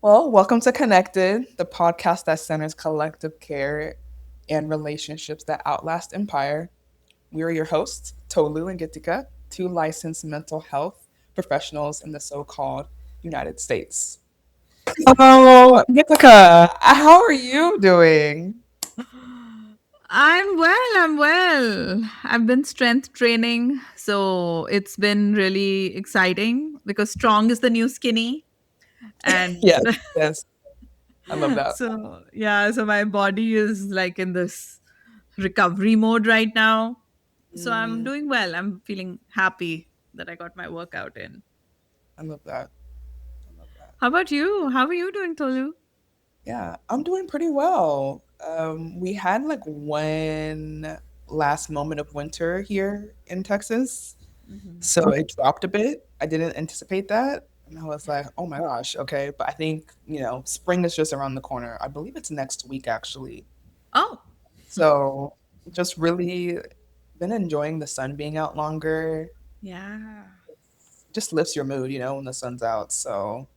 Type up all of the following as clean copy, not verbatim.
Well, welcome to Connected, the podcast that centers collective care and relationships that outlast empire. We are your hosts, Tolu and Gitika, two licensed mental health professionals in the so called United States. Oh, Gitika, how are you doing? I'm well. I'm well. I've been strength training, so it's been really exciting because strong is the new skinny. And Yes, yes, I love that. so, yeah, so my body is like in this recovery mode right now. So I'm Mm, doing well. I'm feeling happy that I got my workout in. I love that. I love that. How about you? How are you doing, Tolu? Yeah, I'm doing pretty well. We had like one last moment of winter here in Texas. Hmm. So it dropped a bit. I didn't anticipate that. And I was like, oh my gosh, okay. But I think, spring is just around the corner. I believe it's next week, actually. Oh, So just really been enjoying the sun being out longer. yeah, Just lifts your mood, when the sun's out. So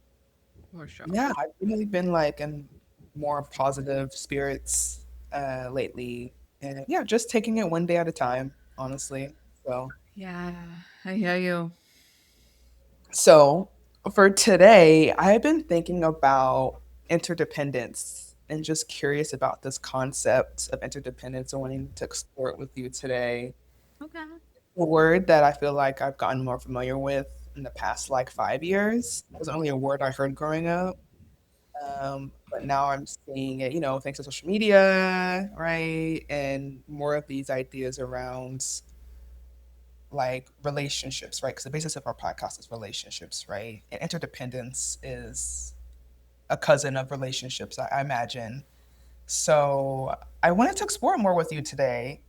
for sure. yeah, I've really been like in more positive spirits lately. And yeah, just taking it one day at a time, honestly. So Yeah, I hear you. So, for today, I've been thinking about interdependence and just curious about this concept of interdependence and wanting to explore it with you today. Okay. A word that I feel like I've gotten more familiar with in the past like 5 years. It was only a word I heard growing up. But now I'm seeing it, thanks to social media, right? And more of these ideas around like relationships, right? Because the basis of our podcast is relationships, right? And interdependence is a cousin of relationships, I imagine. So I wanted to explore more with you today.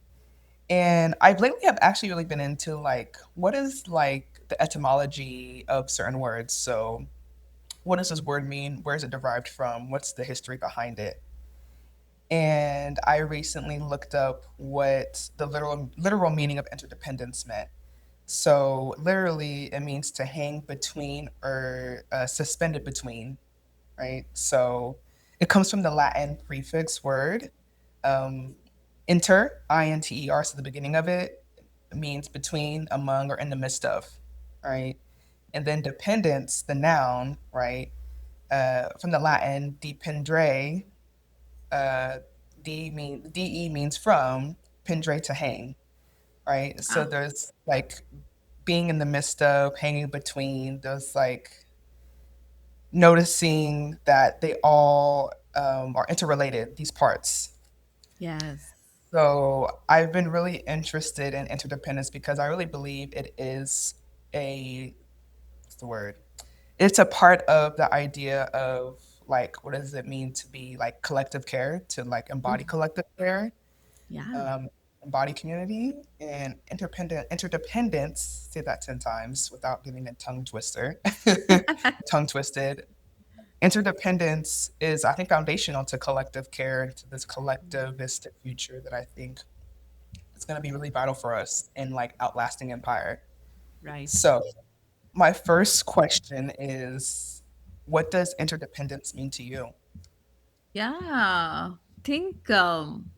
And I've lately have actually really been into like what is like the etymology of certain words. So what does this word mean? Where is it derived from? What's the history behind it? And I recently looked up what the literal meaning of interdependence meant. So literally, it means to hang between or suspended between, right? So it comes from the Latin prefix word um, inter, I-N-T-E-R, so the beginning of it means between, among, or in the midst of, right? And then dependence, the noun, right? From the Latin dependre, uh, de means from, pendre to hang, right? So Ah, there's like being in the midst of, hanging between, those like noticing that they all are interrelated, these parts. yes. So I've been really interested in interdependence because I really believe it is a, what's the word? It's a part of the idea of like, what does it mean to be like collective care, to like embody Mhm. collective care, Yeah. um, embody community and interdependence. Say that 10 times without getting a tongue twister, tongue twisted. Interdependence is, I think, foundational to collective care and to this collectivistic future that I think is going to be really vital for us in like outlasting empire. Right. So, my first question is, what does interdependence mean to you? Yeah. Think I'm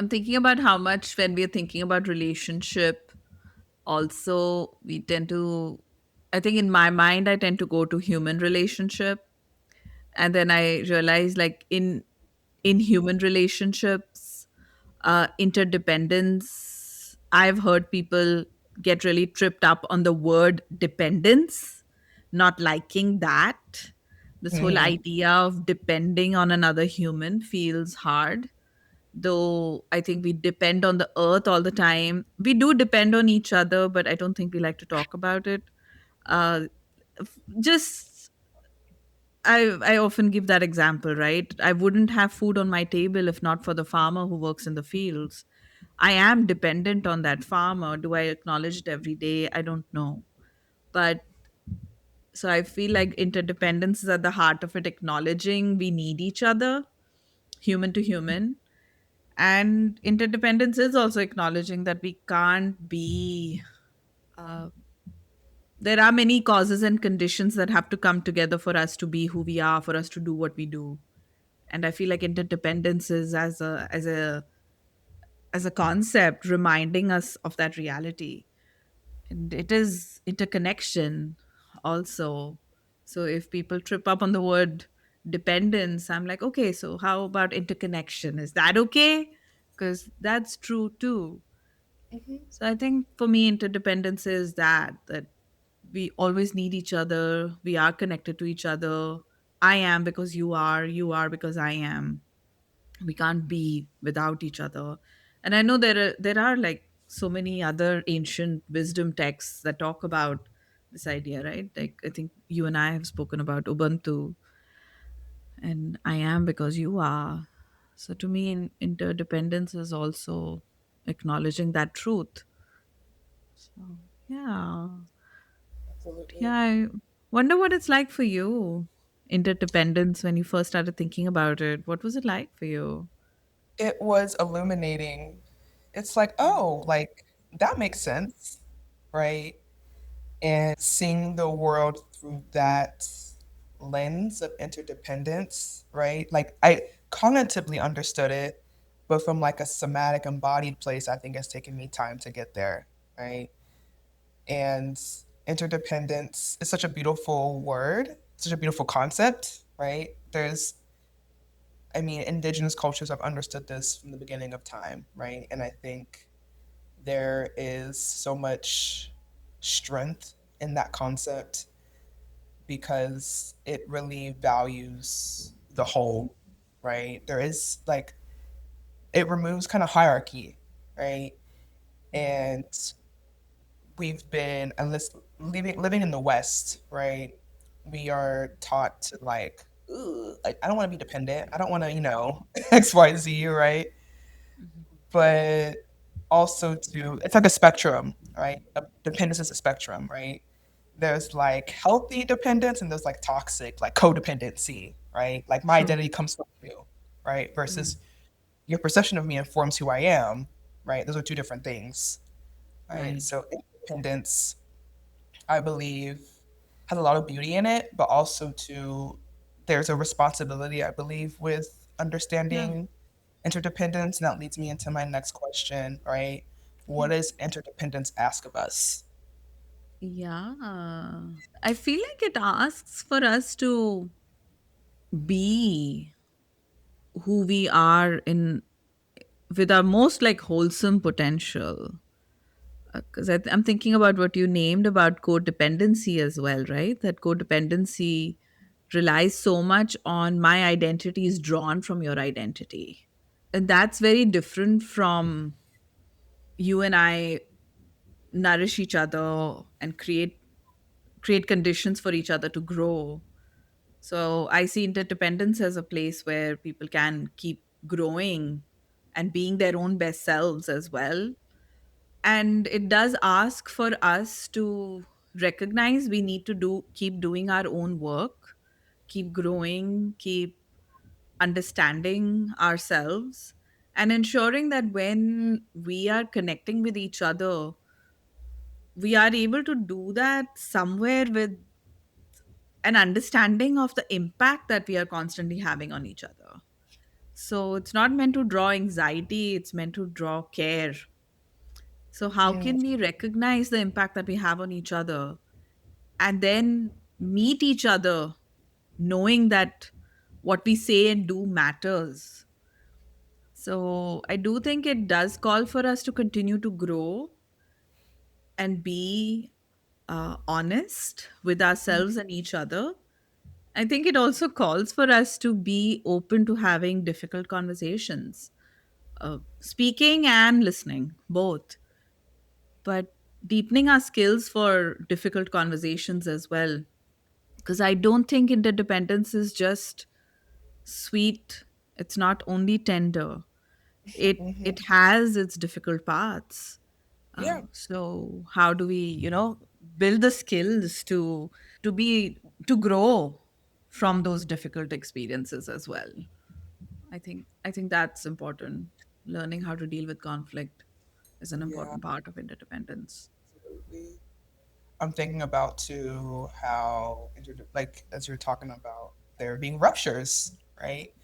thinking about how much when we're thinking about relationship, also we tend to I think in my mind I tend to go to human relationship. And then I realize like in human relationships, interdependence, I've heard people get really tripped up on the word dependence, not liking that. This whole Mhm. idea of depending on another human feels hard, though I think we depend on the earth all the time. We do depend on each other, but I don't think we like to talk about it. Just I often give that example, right? I wouldn't have food on my table if not for the farmer who works in the fields. I am dependent on that farmer. Do I acknowledge it every day? I don't know. But so I feel like interdependence is at the heart of it, acknowledging we need each other, human to human. And interdependence is also acknowledging that we can't be uh, there are many causes and conditions that have to come together for us to be who we are, for us to do what we do. And I feel like interdependence is as a concept reminding us of that reality. And it is interconnection also. So if people trip up on the word dependence, I'm like, okay, so how about interconnection? Is that okay? Because that's true too. Hmm. So I think for me, interdependence is that we always need each other. We are connected to each other. I am because you are because I am. We can't be without each other. And I know there are like so many other ancient wisdom texts that talk about this idea, right? Like I think you and I have spoken about Ubuntu and I am because you are. So to me, interdependence is also acknowledging that truth. So yeah. Yeah, Absolutely. I wonder what it's like for you. Interdependence, when you first started thinking about it, what was it like for you? It was illuminating. It's like, oh, like that makes sense, right? And seeing the world through that lens of interdependence, right? Like I cognitively understood it, but from like a somatic embodied place, I think it's taken me time to get there, right? And interdependence is such a beautiful word, such a beautiful concept, right? I mean, indigenous cultures have understood this from the beginning of time, right? And I think there is so much strength in that concept because it really values the whole, right? There is like, it removes kind of hierarchy, right? And we've been, unless living in the West, right? We are taught to like, "Ugh, like I don't want to be dependent. I don't want to, X, Y, Z, right? Mhm. But also to, it's like a spectrum, right? Dependence is a spectrum, right? There's like healthy dependence and there's like toxic, like codependency, right? Like my True. identity comes from you, right? Mm. Versus your perception of me informs who I am, right? Those are two different things, right? Right. So independence, I believe, has a lot of beauty in it, but also to there's a responsibility, I believe, with Yeah. understanding interdependence. And that leads me into my next question, right? Yeah. What does interdependence ask of us? Yeah. I feel like it asks for us to be who we are in with our most like wholesome potential. Because I'm thinking about what you named about codependency as well, right? That codependency relies so much on my identity is drawn from your identity. And that's very different from you and I nourish each other and create conditions for each other to grow. So I see interdependence as a place where people can keep growing and being their own best selves as well. And it does ask for us to recognize we need to keep doing our own work, keep growing, keep understanding ourselves, and ensuring that when we are connecting with each other, we are able to do that somewhere with an understanding of the impact that we are constantly having on each other. So it's not meant to draw anxiety, it's meant to draw care. So, how Mm, can we recognize the impact that we have on each other and then meet each other knowing that what we say and do matters? So, I do think it does call for us to continue to grow and be honest with mm, ourselves and each other. I think it also calls for us to be open to having difficult conversations, speaking and listening, both, but deepening our skills for difficult conversations as well. Because I don't think interdependence is just sweet, it's not only tender, it mhm. has its difficult parts. Yeah, So how do we, build the skills to grow from those difficult experiences as well? I think that's important. Learning how to deal with conflict is an yeah, important part of interdependence. absolutely. I'm thinking about too how like as you're talking about there being ruptures, right?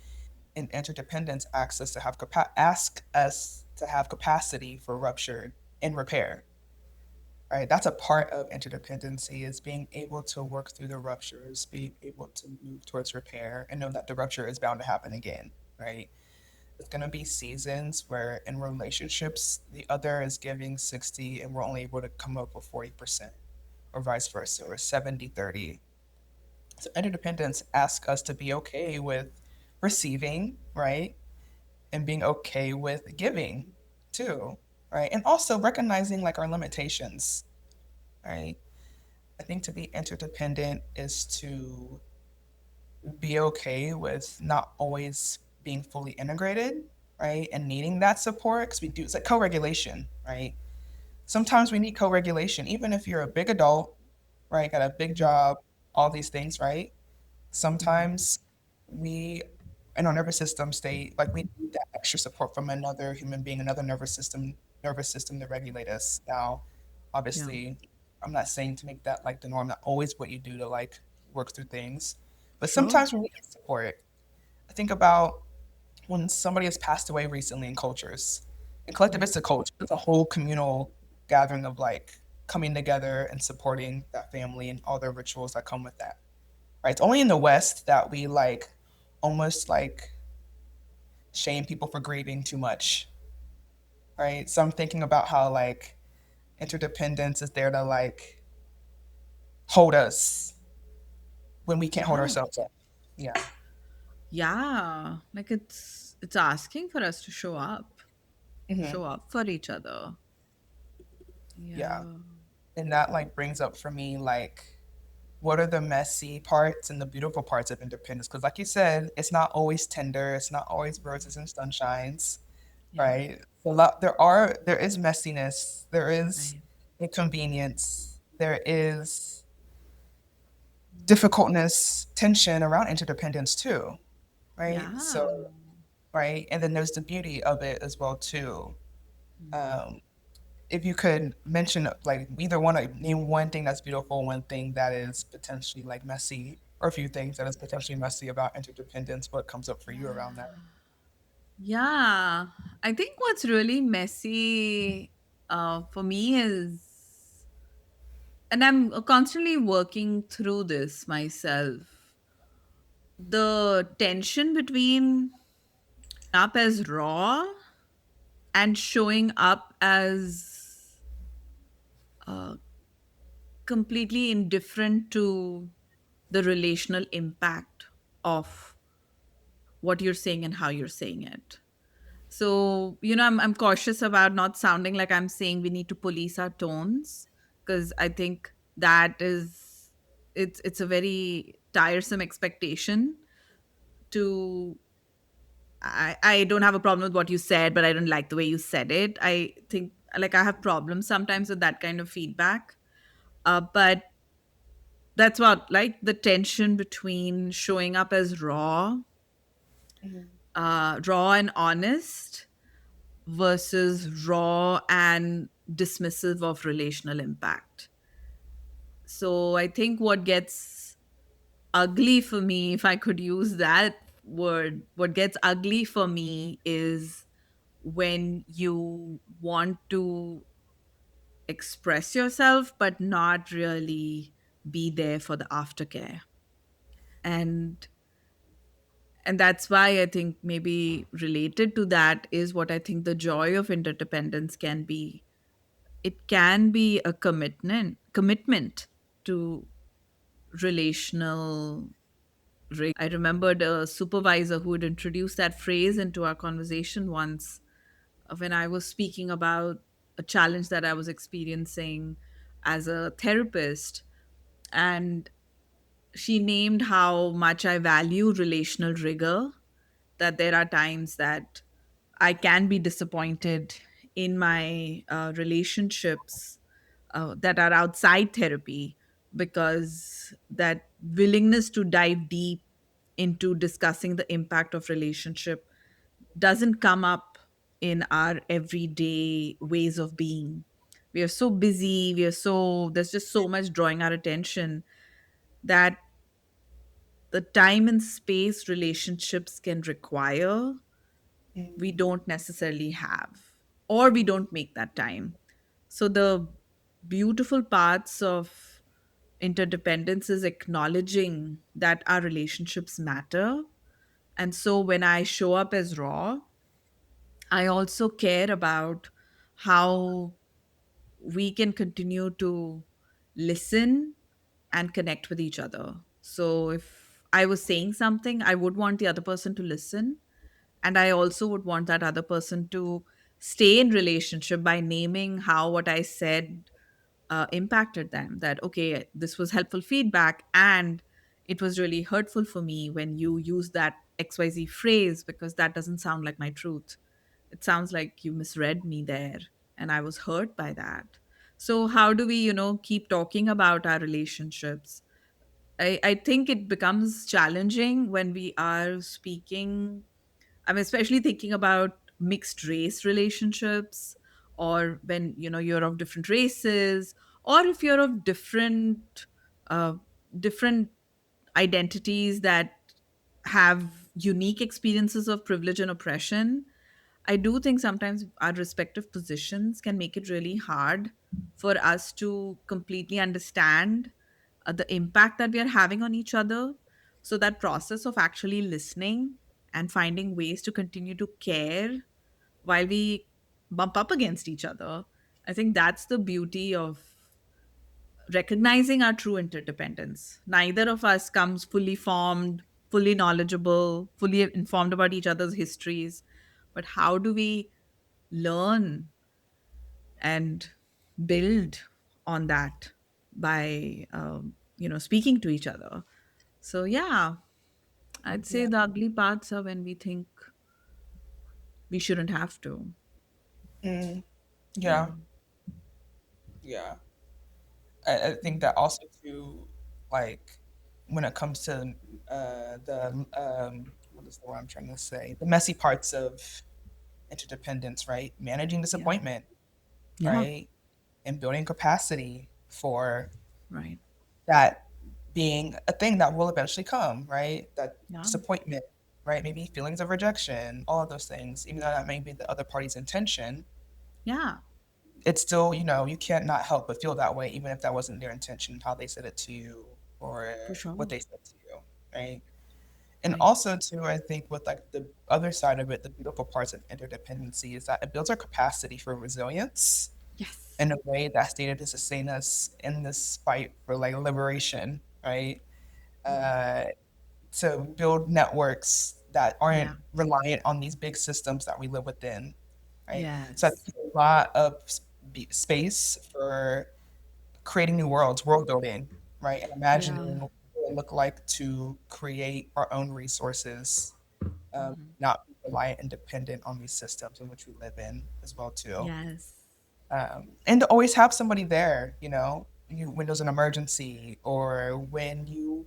And interdependence ask us to have capacity for rupture and repair, right? That's a part of interdependency is being able to work through the ruptures, being able to move towards repair and know that the rupture is bound to happen again, right? It's going to be seasons where in relationships, the other is giving 60 and we're only able to come up with 40% or vice versa, or 70-30. So interdependence asks us to be okay with receiving, right? And being okay with giving too, right? And also recognizing like our limitations, right? I think to be interdependent is to be okay with not always being fully integrated, right? And needing that support because we do, it's like co regulation, right? Sometimes we need co regulation, even if you're a big adult, right? Got a big Mhm, job, all these things, right? mhm. Sometimes we, in our nervous system state, like we need that extra support from another human being, another nervous system to regulate us. Now, Yeah, obviously, I'm not saying to make that like the norm, not always what you do to like work through things, but sure. sometimes we need support. I think about when somebody has passed away recently in cultures, and Mm. collectivistic culture, it's a whole communal gathering of like coming together and supporting that family and all the rituals that come with that, right? It's only in the West that we like almost like shame people for grieving too much, right? So I'm thinking about how like interdependence is there to like hold us when we can't hold Yeah. ourselves up. Yeah. Yeah. Like it's asking for us to Hmm. show up for each other. Yeah. Yeah. And that like brings up for me like what are the messy parts and the beautiful parts of independence? Because like you said, it's not always tender, it's not always roses and sunshines, Yeah. right? There is messiness, there is Right. inconvenience, there is difficultness, tension around interdependence too, right? Yeah. So, right, and then there's the beauty of it as well too. Mm. Um, if you could mention like either one, like name one thing that's beautiful, one thing that is potentially like messy, or a few things that is potentially messy about interdependence, what comes up for you around that? Yeah. I think what's really messy for me is, and I'm constantly working through this myself, the tension between up as raw and showing up as uh, completely indifferent to the relational impact of what you're saying and how you're saying it. So, I'm cautious about not sounding like I'm saying we need to police our tones, because I think that is, it's a very tiresome expectation to. I don't have a problem with what you said, but I don't like the way you said it. I think like I have problems sometimes with that kind of feedback. But that's what, like, the tension between showing up as Hmm. raw and honest versus raw and dismissive of relational impact. So I think what gets ugly for me, if I could use that word, what gets ugly for me is when you want to express yourself but not really be there for the aftercare. And and that's why I think maybe related to that is what I think the joy of interdependence can be. It can be a commitment to relational rigor. I remembered a supervisor who had introduced that phrase into our conversation once, when I was speaking about a challenge that I was experiencing as a therapist. And she named how much I value relational rigor, that there are times that I can be disappointed in my relationships that are outside therapy, because that willingness to dive deep into discussing the impact of relationship doesn't come up in our everyday ways of being. We are so busy, there's just so much drawing our attention that the time and space relationships can require, we Mm, don't necessarily have, or we don't make that time. So the beautiful parts of interdependence is acknowledging that our relationships matter. And so when I show up as raw, I also care about how we can continue to listen and connect with each other. So if I was saying something, I would want the other person to listen, and I also would want that other person to stay in relationship by naming how what I said impacted them. That, okay, this was helpful feedback, and it was really hurtful for me when you use that XYZ phrase, because that doesn't sound like my truth. It sounds like you misread me there, and I was hurt by that. So how do we, keep talking about our relationships? I think it becomes challenging when we are speaking. I'm especially thinking about mixed race relationships, or when you're of different races, or if you're of uh, different identities that have unique experiences of privilege and oppression. I do think sometimes our respective positions can make it really hard for us to completely understand the impact that we are having on each other. So, that process of actually listening and finding ways to continue to care while we bump up against each other, I think that's the beauty of recognizing our true interdependence. Neither of us comes fully formed, fully knowledgeable, fully informed about each other's histories. But how do we learn and build on that by speaking to each other? So yeah, I'd say yeah. the ugly parts are when we think we shouldn't have to. Mm, Yeah. yeah. Yeah. I think that also too, like when it comes to the what is the word I'm trying to say? The messy parts of interdependence, right? Managing Yeah. disappointment, Yeah. right? And building capacity for Right. that being a thing that will eventually come, right? That Yeah. disappointment, right? Maybe feelings of rejection, all of those things, even though that may be the other party's intention, Yeah. it's still, you can't not help but feel that way, even if that wasn't their intention, how they said it to you or For what sure. they said to you, right? And Right. also, too, I think with like the other side of it, the beautiful parts of interdependency is that it builds our capacity for resilience Yes. in a way that's needed to sustain us in this fight for like liberation, right? Mhm. Uh, to build networks that aren't Yeah. reliant on these big systems that we live within, right? So I Yes. think a lot of space for creating new worlds, world building, right? And Yeah. imagining what it would look like to create our own resources, Mhm. not be reliant and dependent on these systems in which we live in as well too. Yes. And to always have somebody there, when there's an emergency or when you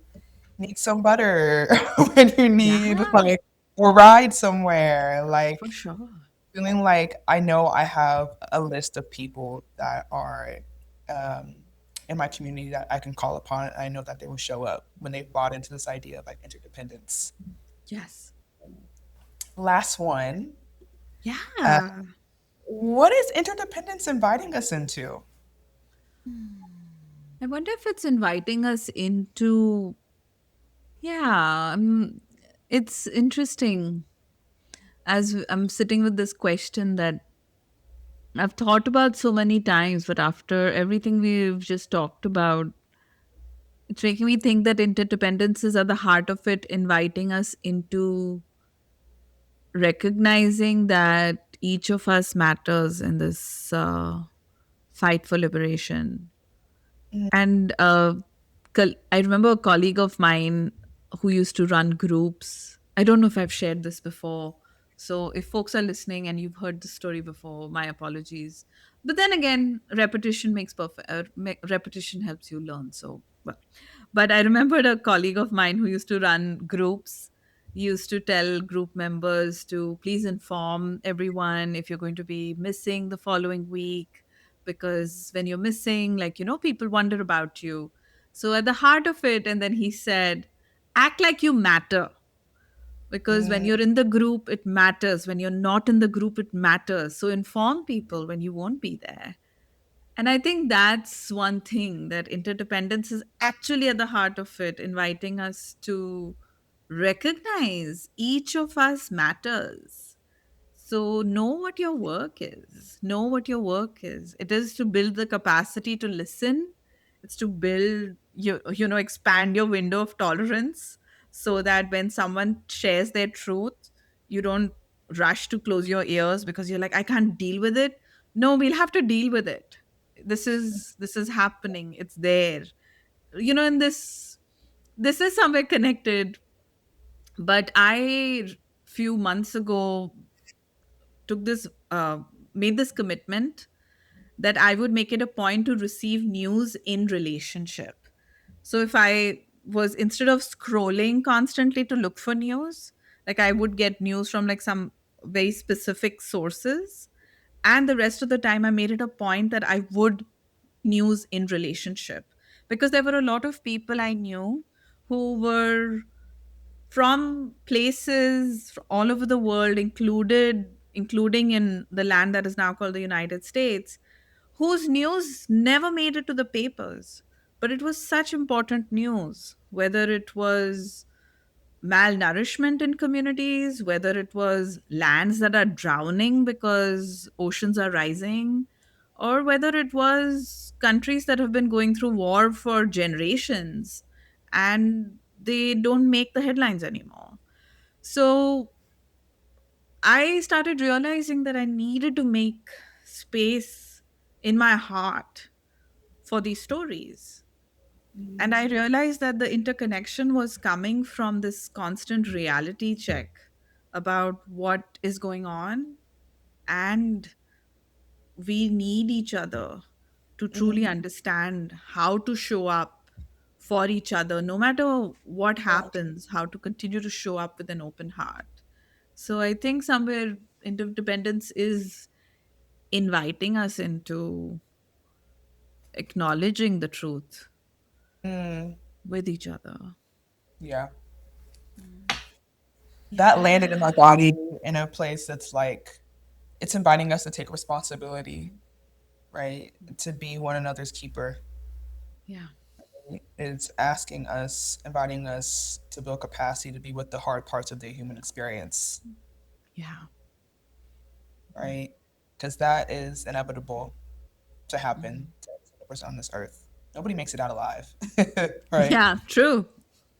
need some butter, when you need Yeah. like a ride somewhere, For like sure. feeling like I know I have a list of people that are um, in my community that I can call upon. And I know that they will show up when they bought into this idea of like interdependence. Yes. Last one. Uh, Yeah. what is interdependence inviting us into? I wonder if it's inviting us into, yeah, it's interesting as I'm sitting with this question that I've thought about so many times, but after everything we've just talked about, it's making me think that interdependence is at the heart of it, inviting us into recognizing that each of us matters in this fight for liberation. Mm, And I remember a colleague of mine who used to run groups. I don't know if I've shared this before. So if folks are listening and you've heard the story before, my apologies. But then again, repetition makes perfect. Repetition helps you learn. So, well, but I remembered a colleague of mine who used to run groups. He used to tell group members to please inform everyone if you're going to be missing the following week. because when you're missing, like, people wonder about you. So at the heart of it, and then he said, act like you matter, because when Mm, you're in the group, it matters. When you're not in the group, it matters. So inform people when you won't be there. And I think that's one thing, that interdependence is actually at the heart of it, inviting us to recognize each of us matters. So know what your work is. Know what your work is. It is to build the capacity to listen. It's to build expand your window of tolerance, so that when someone shares their truth, you don't rush to close your ears because you're like, I can't deal with it. No, we'll have to deal with it. This is happening. It's there. And this is somewhere connected. But I, few months ago, took this made this commitment that I would make it a point to receive news in relationship. So if I was, instead of scrolling constantly to look for news, like, I would get news from like some very specific sources, and the rest of the time I made it a point that I would news in relationship, because there were a lot of people I knew who were from places all over the world, including in the land that is now called the United States, whose news never made it to the papers. But it was such important news, whether it was malnourishment in communities, whether it was lands that are drowning because oceans are rising, or whether it was countries that have been going through war for generations and they don't make the headlines anymore. So I started realizing that I needed to make space in my heart for these stories. And I mm, realized that the interconnection was coming from this constant reality check about what is going on. And we need each other to truly mm, understand how to show up for each other, no matter what yeah. happens, how to continue to show up with an open heart. So I think somewhere interdependence is inviting us into acknowledging the truth Mm, with each other. yeah. Mm. That landed in Yeah. my body in a place that's like, it's inviting us to take responsibility, right? To be one another's keeper. Yeah. It's asking us, inviting us to build capacity to be with the hard parts of the human experience, Yeah. right? Because that is inevitable to happen Mhm. to every single person on this earth. Nobody makes it out alive, right? Yeah, true.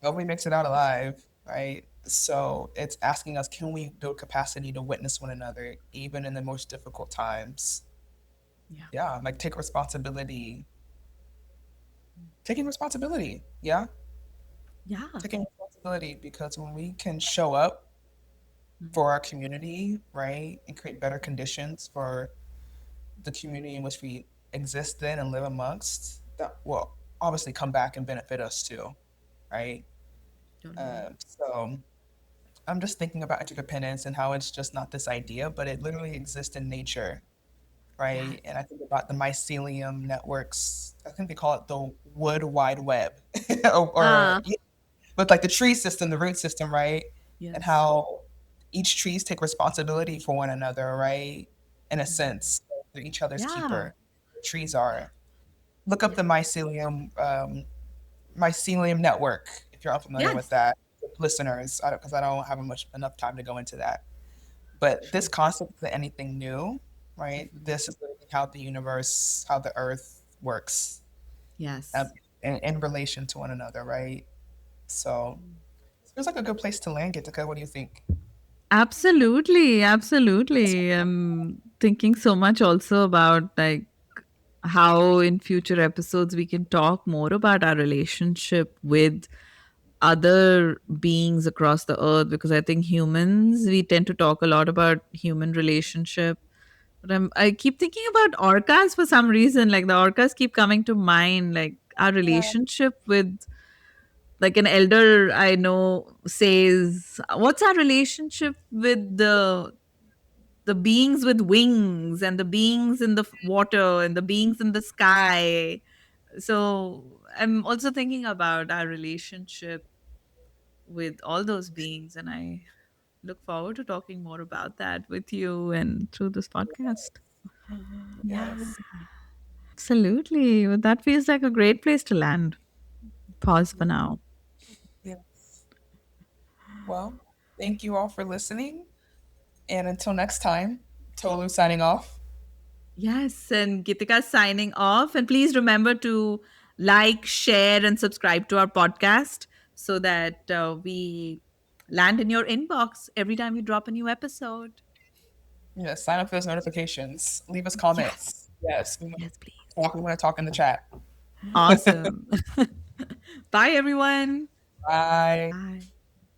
Nobody makes it out alive, right? So it's asking us, can we build capacity to witness one another, even in the most difficult times? Yeah. Yeah, like take responsibility. Taking responsibility. Yeah, Yeah. taking responsibility because when we can show up Mm. for our community, right, and create better conditions for the community in which we exist in and live amongst, that will obviously come back and benefit us too, right? Totally. So I'm just thinking about interdependence and how it's just not this idea, but it literally exists in nature, right? And I Yes. think about the mycelium networks. I think they call it the wood wide web, or Ah, with like the tree system, the root system, right? And yes. how each trees take responsibility for one another, right? In a Mhm. sense, they're each other's Yeah. keeper. Trees Yeah. are. Look up Yeah. the mycelium network if you're unfamiliar with Yes. that, listeners. I don't, because I don't have much enough time to go into that. But this True. concept isn't anything new, right? Mhm. This is literally how the universe, how the earth works, um, Yes. in relation to one another, right? So Mm. it feels like a good place to land, Gitika. What do you think? Absolutely. Absolutely. I'm thinking so much also about, like, how in future episodes we can talk more about our relationship with other beings across the earth, because I think humans, we tend to talk a lot about human relationship. But I keep thinking about orcas for some reason. Like, the orcas keep coming to mind, like our Yeah. relationship with, like, an elder I know says, what's our relationship with the the beings with wings and the beings in the water and the beings in the sky. So I'm also thinking about our relationship with all those beings, and I look forward to talking more about that with you and through this podcast. Yeah, Yes. absolutely. Well, that feels like a great place to land. Pause for now. Yes. Well, thank you all for listening. And until next time, Tolu signing off. Yes, and Gitika signing off. And please remember to like, share, and subscribe to our podcast so that we land in your inbox every time we drop a new episode. Yes, sign up for those notifications. Leave us Yes, comments. Yes, yes, please. we want to talk in the chat. Awesome. Bye, everyone. Bye. Bye.